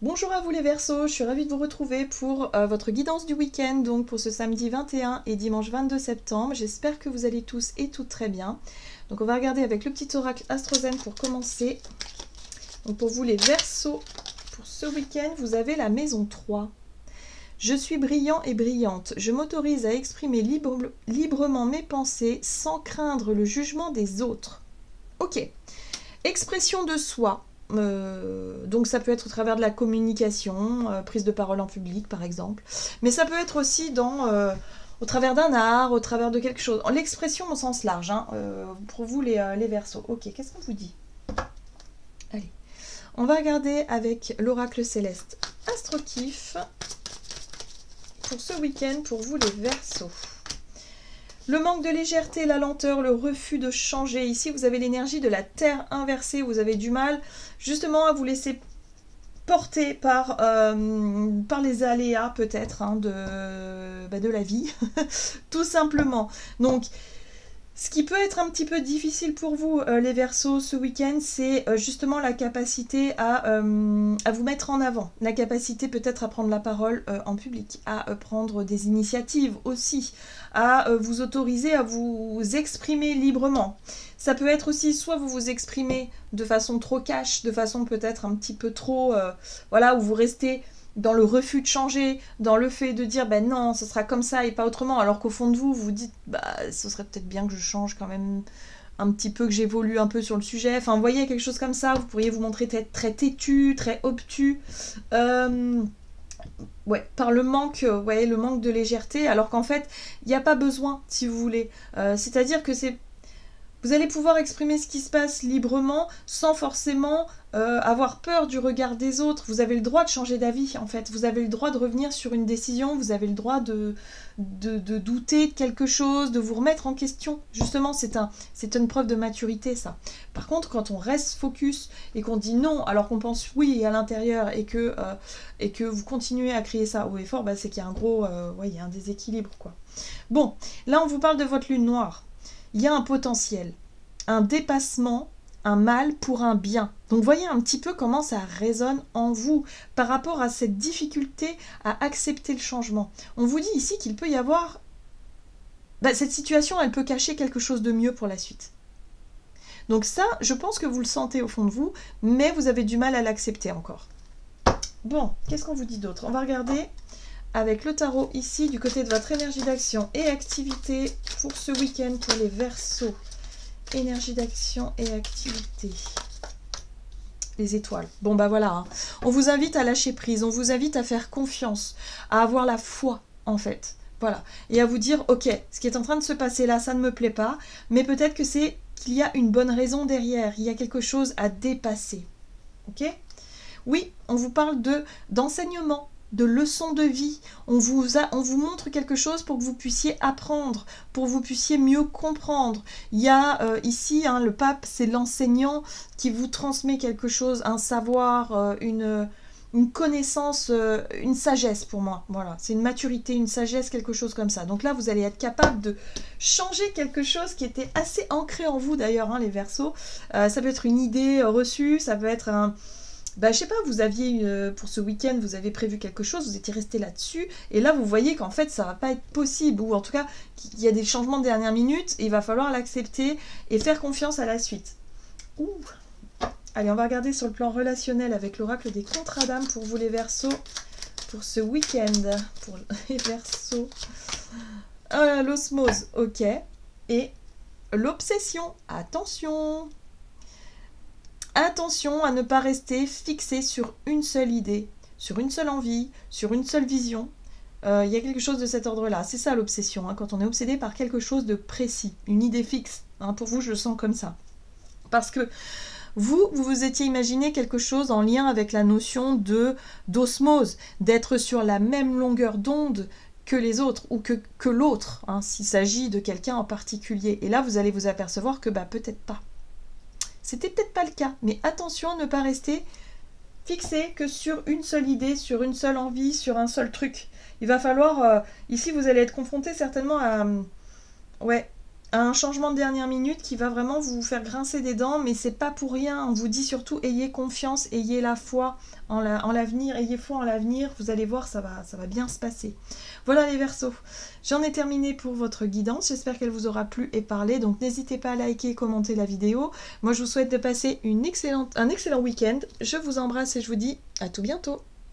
Bonjour à vous les Verseaux, je suis ravie de vous retrouver pour votre guidance du week-end, donc pour ce samedi 21 et dimanche 22 septembre. J'espère que vous allez tous et toutes très bien. Donc on va regarder avec le petit oracle Astrozen pour commencer. Donc pour vous les Verseaux, pour ce week-end, vous avez la maison 3. Je suis brillant et brillante, je m'autorise à exprimer librement mes pensées sans craindre le jugement des autres. Ok, expression de soi. Donc ça peut être au travers de la communication, prise de parole en public par exemple, mais ça peut être aussi au travers d'un art, au travers de quelque chose. L'expression au sens large, hein, pour vous les Verseaux. Ok, qu'est-ce qu'on vous dit? Allez, on va regarder avec l'oracle céleste Astro-Kiff pour ce week-end pour vous les Verseaux. Le manque de légèreté, la lenteur, le refus de changer. Ici, vous avez l'énergie de la terre inversée. Vous avez du mal justement à vous laisser porter par les aléas peut-être hein, de la vie, tout simplement. Donc, ce qui peut être un petit peu difficile pour vous, les Verseaux, ce week-end, c'est justement la capacité à vous mettre en avant, la capacité peut-être à prendre la parole en public, à prendre des initiatives aussi, à vous autoriser à vous exprimer librement. Ça peut être aussi, soit vous vous exprimez de façon trop cash, de façon peut-être un petit peu trop, voilà, où vous restez dans le refus de changer, dans le fait de dire ben non, ce sera comme ça et pas autrement, alors qu'au fond de vous, vous dites bah ce serait peut-être bien que je change quand même un petit peu, que j'évolue un peu sur le sujet. Enfin, vous voyez, quelque chose comme ça, vous pourriez vous montrer très têtu, très obtus. Ouais, par le manque de légèreté, alors qu'en fait, il n'y a pas besoin, si vous voulez. C'est-à-dire que vous allez pouvoir exprimer ce qui se passe librement sans forcément avoir peur du regard des autres. Vous avez le droit de changer d'avis, en fait. Vous avez le droit de revenir sur une décision. Vous avez le droit de douter de quelque chose, de vous remettre en question. Justement, c'est une preuve de maturité, ça. Par contre, quand on reste focus et qu'on dit non, alors qu'on pense oui à l'intérieur et que vous continuez à crier ça haut et fort, bah, c'est qu'il y a il y a un déséquilibre, quoi. Bon, là, on vous parle de votre lune noire. Il y a un potentiel, un dépassement, un mal pour un bien. Donc voyez un petit peu comment ça résonne en vous par rapport à cette difficulté à accepter le changement. On vous dit ici qu'il peut y avoir... cette situation, elle peut cacher quelque chose de mieux pour la suite. Donc ça, je pense que vous le sentez au fond de vous, mais vous avez du mal à l'accepter encore. Bon, qu'est-ce qu'on vous dit d'autre? On va regarder avec le tarot ici du côté de votre énergie d'action et activité pour ce week-end pour les Verseaux. Énergie d'action et activité. Les étoiles. Bon bah voilà, hein. On vous invite à lâcher prise, on vous invite à faire confiance, à avoir la foi en fait. Voilà. Et à vous dire, ok, ce qui est en train de se passer là, ça ne me plaît pas, mais peut-être que c'est qu'il y a une bonne raison derrière, il y a quelque chose à dépasser. Ok? Oui, on vous parle d'enseignement, de leçons de vie. On vous montre quelque chose pour que vous puissiez apprendre, pour que vous puissiez mieux comprendre. Il y a ici, hein, le pape, c'est l'enseignant qui vous transmet quelque chose, un savoir, une connaissance, une sagesse pour moi. Voilà, c'est une maturité, une sagesse, quelque chose comme ça. Donc là, vous allez être capable de changer quelque chose qui était assez ancré en vous d'ailleurs, hein, les Verseaux. Ça peut être une idée reçue, ça peut être un... je sais pas, vous aviez, pour ce week-end, vous avez prévu quelque chose, vous étiez resté là-dessus, et là vous voyez qu'en fait ça va pas être possible, ou en tout cas qu'il y a des changements de dernière minute, et il va falloir l'accepter et faire confiance à la suite. Ouh. Allez, on va regarder sur le plan relationnel avec l'oracle des contrats d'âme pour vous les Verseaux, pour ce week-end, pour les Verseaux. L'osmose, ok, et l'obsession, attention. Attention à ne pas rester fixé sur une seule idée, sur une seule envie, sur une seule vision. Il y a quelque chose de cet ordre-là. C'est ça l'obsession, hein, quand on est obsédé par quelque chose de précis, une idée fixe. Hein, pour vous, je le sens comme ça. Parce que vous vous étiez imaginé quelque chose en lien avec la notion d'osmose, d'être sur la même longueur d'onde que les autres, ou que l'autre, hein, s'il s'agit de quelqu'un en particulier. Et là, vous allez vous apercevoir que peut-être pas. C'était peut-être pas le cas, mais attention à ne pas rester fixé que sur une seule idée, sur une seule envie, sur un seul truc. Il va falloir, ici vous allez être confronté certainement un changement de dernière minute qui va vraiment vous faire grincer des dents, mais c'est pas pour rien. On vous dit surtout ayez confiance, ayez la foi en l'avenir, ayez foi en l'avenir, vous allez voir, ça va bien se passer. Voilà les Verseaux, j'en ai terminé pour votre guidance, j'espère qu'elle vous aura plu et parlé, donc n'hésitez pas à liker et commenter la vidéo. Moi je vous souhaite de passer un excellent week-end, je vous embrasse et je vous dis à tout bientôt.